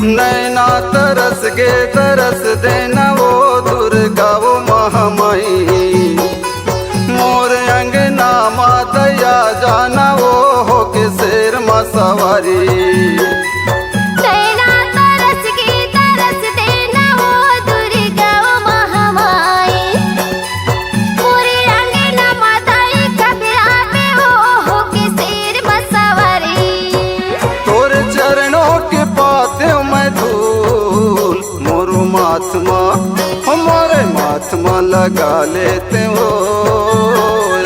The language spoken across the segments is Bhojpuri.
नैना तरस गे तरस देना वो दुर्गा वो महामाई। मोर अंगना मातया जाना वो हो के शेर मा सवारी। नैना तरस गे तरस देना वो दुर्गा वो महामाई। मोर अंगना मातया कबीरा में वो हो के शेर मा सवारी। तोर चरणों के पाते मैं धूल मोरू माथमा हमारे माथमा लगा लेते हो,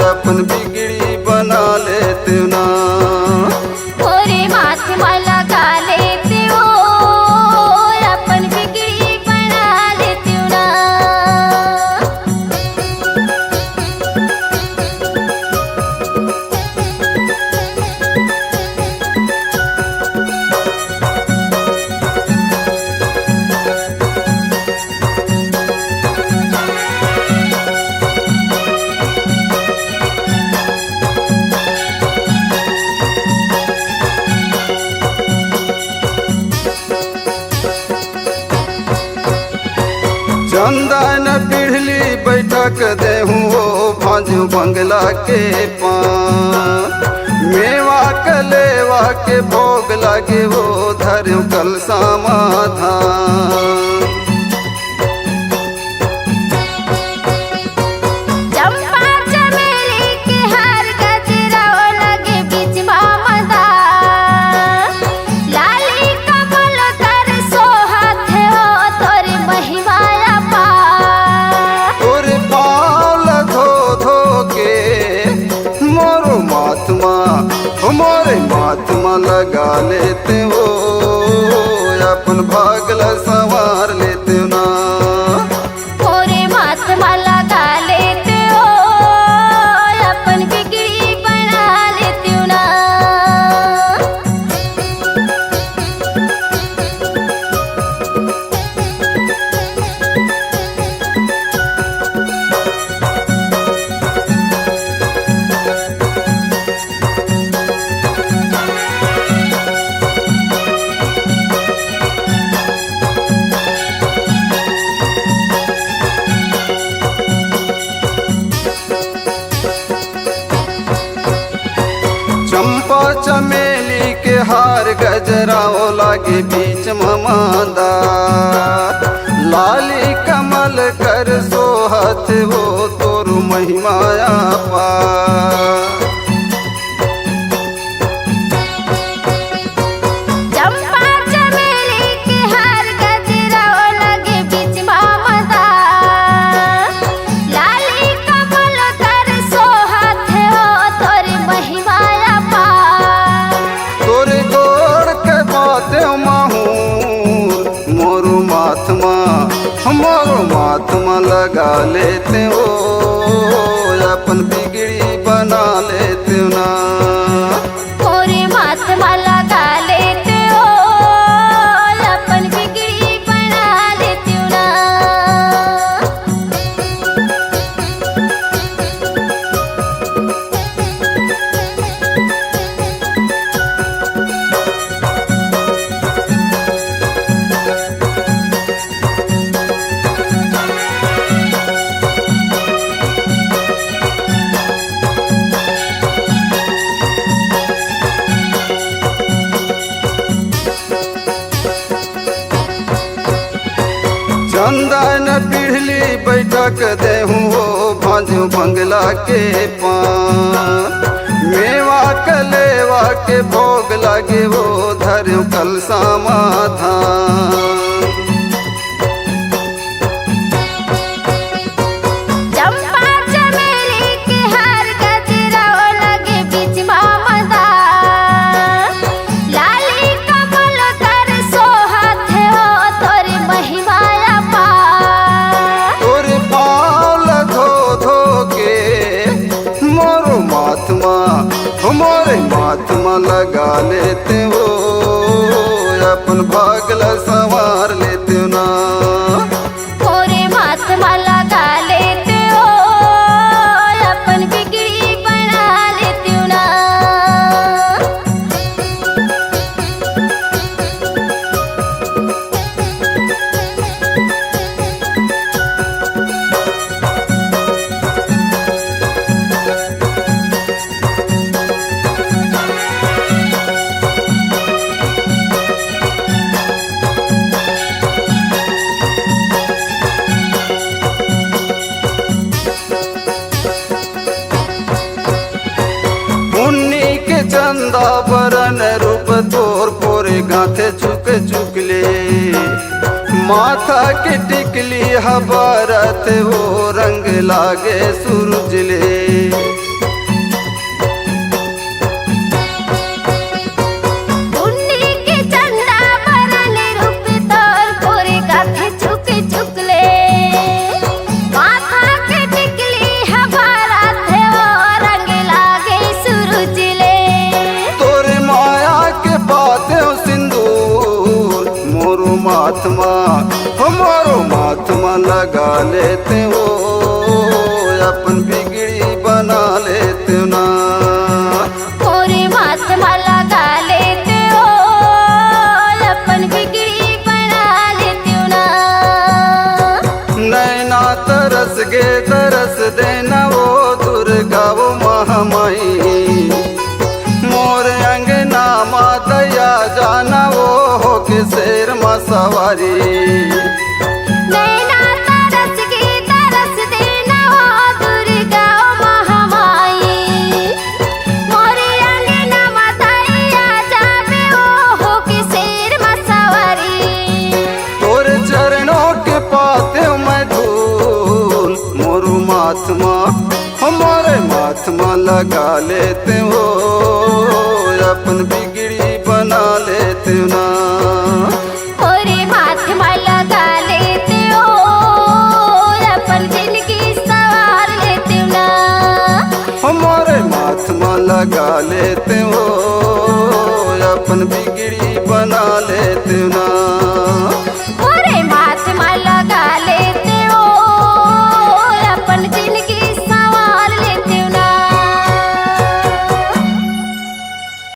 अपन बिगड़ी बना लेते हो ना। मोरे माथमा लगा लेते हो, अपन बिगड़ी बना लेते हो ना। चंदन पीढ़ली बैठक देहूँ वो भाजू बंगला के पान। मेवा कलेवा के भोग लगे वो धर्म कल समाधान। चंपा चमेली के हार गजरा लगे बीच मामदा। लाली कमल कर सोहत हो तोर महिमाया पा। तोरे पाल धो धो के मोरो महात्मा हमारे महात्मा लगा लेते हो, अपन भागला संवार लेते हो ना। मोरे महात्मा लगा लेते हो, अपन बिगड़ी बना लेते हो ना। चंपा चमेली के हार गजरा ओ लागे बीच ममादा। लाली कमल कर सोहत वो तोरु महिमाया पा। चंपा चमेली के हार गजरा लगे बीच मामदा। लाली कमल कर सोहत हो तोर महिमाया पा। तोरे गोड़ के बाते माहूर मोरू महात्मा हमारो महात्मा लगा लेते हो, अपन बिगड़ी बना लेते हो ना। मोरे महात्मा लगा लेते हो, अपन बिगड़ी बना लेते हो ना। चंदन पीढ़ली बैठक देहूँ वो भाजू बंगला के पान। मेवा कलेवा के भोग लगे वो धर्म कल समाधान। चंपा चमेली के हार गजरा लगे बीच मामदा। लाली कमल कर सोहत हो तोर महिमाया पा। तोरे पाल धो धो के मोरो महात्मा हमारे महात्मा लगा लेते हो, अपन भागला संवार लेते हो ना। मोरे महात्मा लगा लेते हो, अपन बिगड़ी बना लेते हो ना। मोरे गाथे चुक चुकले माथा के टिकली हबारत हो रंग लागे सूरजले हमारो माथमा लगा लेते हो अपन बिगड़ी बना लेते हो ना मोरे माथमा लगा लेते हो अपन बिगड़ी बना लेते हो ना नैना तरस गे तरस देना वो दुर्गा वो महामाई मोर अंगना मा दया जाना वो हो के शेर मा सवारी नैना तरस गे तरस देना वो दुर्गा महामाई मोरे अंगना मा दया जाबे हो के शेर मा सवारी तोरे चरणों के पाते मैं धूल मोरू माथमा हमारे माथमा लगा लेते हो अपन बिगड़ी बना लेते हो ना मोरे माथमा लगा लेते हो अपन जिंदगी सवार लेते हो ना हमारे माथमा लगा लेते हो अपन बिगड़ी बना लेते हो ना।